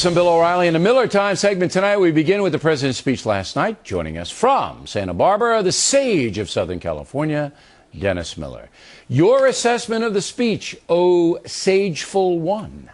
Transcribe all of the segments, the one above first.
I'm Bill O'Reilly. In the Miller Time segment tonight, we begin with the president's speech last night. Joining us from Santa Barbara, the sage of Southern California, Dennis Miller. Your assessment of the speech, oh sageful one.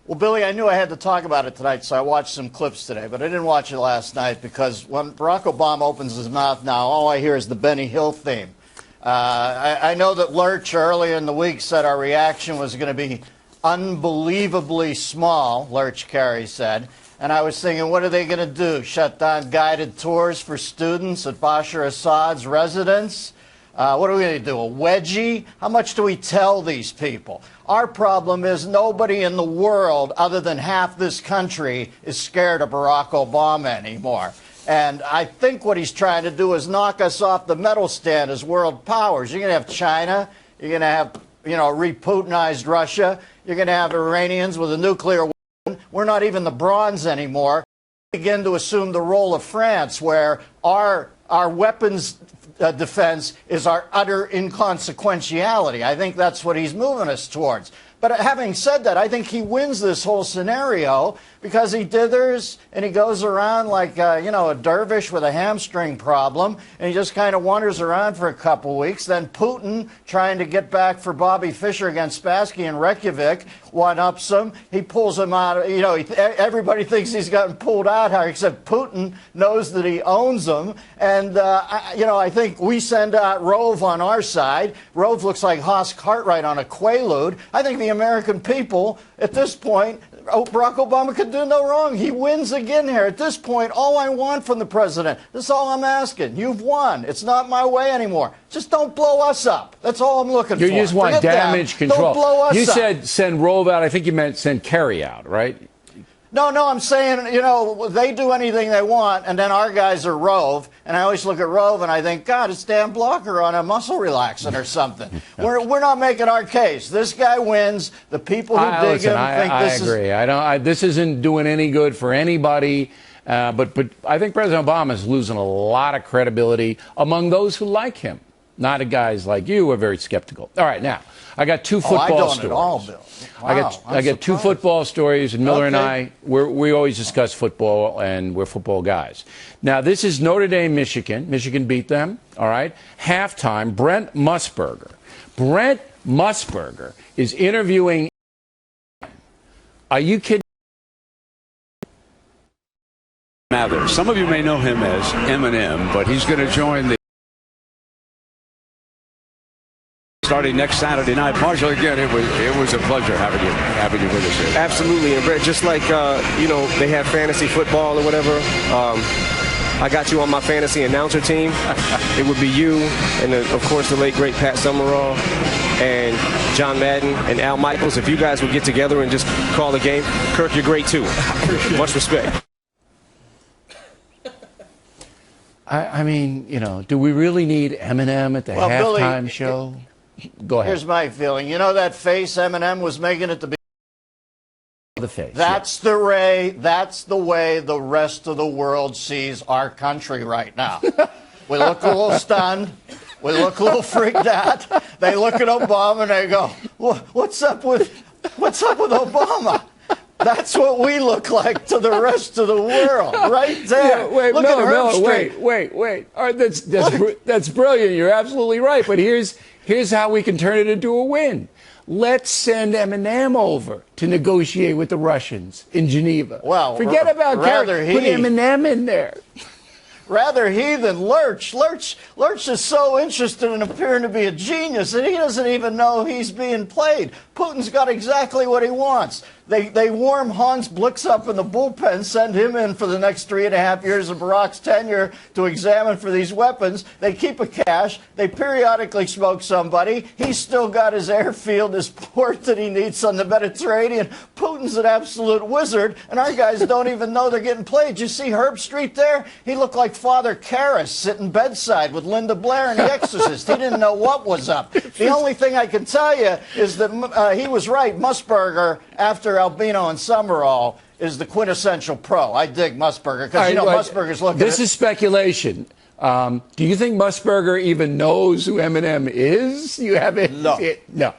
Well, Billy, I knew I had to talk about it tonight, so I watched some clips today, but I didn't watch it last night because when Barack Obama opens his mouth now, all I hear is the Benny Hill theme. I know that Lurch earlier in the week said our reaction was going to be unbelievably small, Lurch Carey said. And I was thinking, what are they going to do? Shut down guided tours for students at Bashar Assad's residence? What are we going to do, a wedgie? How much do we tell these people? Our problem is nobody in the world other than half this country is scared of Barack Obama anymore. And I think what he's trying to do is knock us off the medal stand as world powers. You're going to have China. You're going to have, re-Putinized Russia. You're going to have Iranians with a nuclear weapon. We're not even the bronze anymore. We begin to assume the role of France, where our weapons defense is our utter inconsequentiality. I think that's what he's moving us towards. But having said that, I think he wins this whole scenario because he dithers and he goes around like, a dervish with a hamstring problem, and he just kind of wanders around for a couple weeks. Then Putin, trying to get back for Bobby Fischer against Spassky in Reykjavik, one-ups him. He pulls him out. Everybody thinks he's gotten pulled out here, except Putin knows that he owns them. And, I think we send out Rove on our side. Rove looks like Haas Cartwright on a Quaalude. I think the American people, at this point, Barack Obama could do no wrong. He wins again here. At this point, all I want from the president, this is all I'm asking. You've won. It's not my way anymore. Just don't blow us up. That's all I'm looking for. You just want damage control. Don't blow us up. You said send Rove out. I think you meant send Kerry out, right? No, I'm saying, they do anything they want, and then our guys are Rove, and I always look at Rove and I think, God, it's Dan Blocker on a muscle relaxant or something. We're not making our case. This guy wins. The people who dig him think this is... I agree. This isn't doing any good for anybody, but I think President Obama is losing a lot of credibility among those who like him. Not guys like you who are very skeptical. All right, now, I got two football stories. I don't at all, Bill. Wow, I got two football stories, and Miller and I, we always discuss football, and we're football guys. Now, this is Notre Dame, Michigan. Michigan beat them, all right? Halftime, Brent Musburger. Brent Musburger is interviewing... Are you kidding? Mather. Some of you may know him as Eminem, but he's going to join the... starting next Saturday night. Marshall, again, it was a pleasure having you with us here. Absolutely, and Brett, just like they have fantasy football or whatever. I got you on my fantasy announcer team. It would be you, and of course the late great Pat Summerall and John Madden and Al Michaels. If you guys would get together and just call the game, Kirk, you're great too. Much respect. I mean, do we really need Eminem at the halftime show? Go ahead. Here's my feeling. You know that face Eminem was making at the beginning? The face. That's the way the rest of the world sees our country right now. We look a little stunned. We look a little freaked out. They look at Obama and they go, "What's up with Obama?" That's what we look like to the rest of the world, right there. Yeah, wait, Miller, wait. All right, that's brilliant. You're absolutely right. But here's how we can turn it into a win. Let's send Eminem over to negotiate with the Russians in Geneva. Well, forget about Kerry. Put Eminem in there. Rather he than Lurch. Lurch is so interested in appearing to be a genius that he doesn't even know he's being played. Putin's got exactly what he wants. They warm Hans Blix up in the bullpen, send him in for the next 3.5 years of Barack's tenure to examine for these weapons. They keep a cache. They periodically smoke somebody. He's still got his airfield, his port that he needs on the Mediterranean. Putin's an absolute wizard, and our guys don't even know they're getting played. You see Herb Street there? He looked like Father Karras sitting bedside with Linda Blair in The Exorcist. He didn't know what was up. The only thing I can tell you is that he was right. Musburger, after Albino and Summerall, is the quintessential pro. I dig Musburger because, Musburger's looking This is speculation. Do you think Musburger even knows who Eminem is? You haven't? No. No.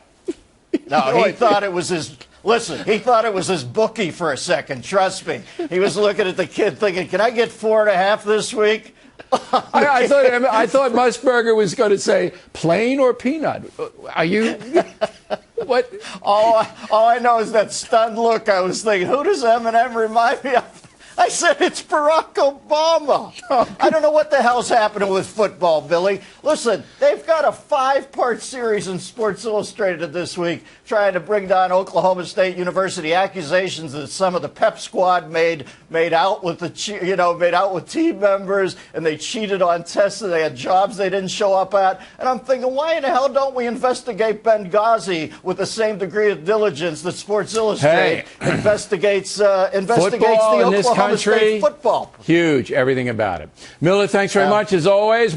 No, he thought it was his Listen, he thought it was his bookie for a second. Trust me. He was looking at the kid thinking, can I get 4.5 this week? I thought Musburger was going to say plain or peanut. Are you? What? All I know is that stunned look. I was thinking, who does Eminem remind me of? I said, it's Barack Obama. I don't know what the hell's happening with football, Billy. Listen, they've got a 5-part series in Sports Illustrated this week trying to bring down Oklahoma State University. Accusations that some of the pep squad made out with team members, and they cheated on tests, and they had jobs they didn't show up at. And I'm thinking, why in the hell don't we investigate Benghazi with the same degree of diligence that Sports Illustrated investigates the Oklahoma State football? Huge, everything about it. Miller, thanks very much as always.